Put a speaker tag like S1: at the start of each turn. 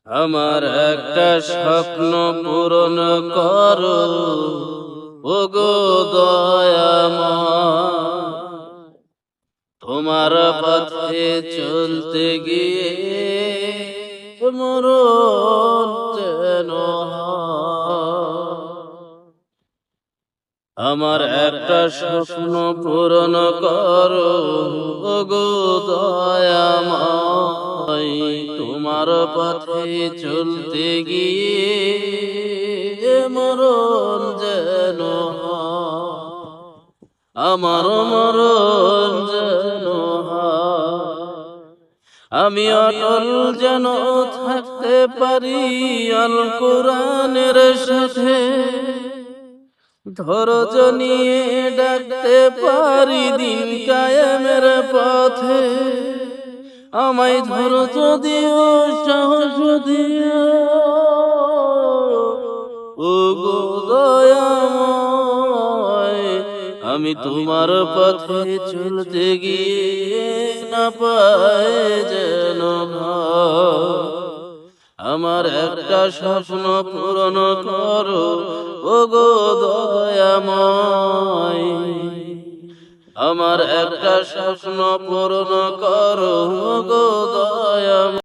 S1: আমার একটা স্বপ্ন পূরণ করো ওগো দয়াময়, তোমার পথে চলতে গিয়ে মরণ যেন হয়। আমার একটা স্বপ্ন পূরণ করো ওগো দয়াময়, তোমার পথে চলতে গিয়ে মরণ যেন হয়। আমার মরণ যেন হয়। আমি অটল যেন থাকতে পারি আল কোরআনের সাথে, ধৈর্য নিয়ে ডাকতে পারি দিন কায়েমের পথে। আমায় ধৈর্য দিও, সাহস দিও ওগো দয়াময়, আমি তোমার পথে চলতে গিয়ে না পাই যেন ভয়। আমার একটা স্বপ্ন পূরণ করো ওগো দয়াময়, আমার একটা স্বপ্ন পূরণ করো ওগো দয়াময়।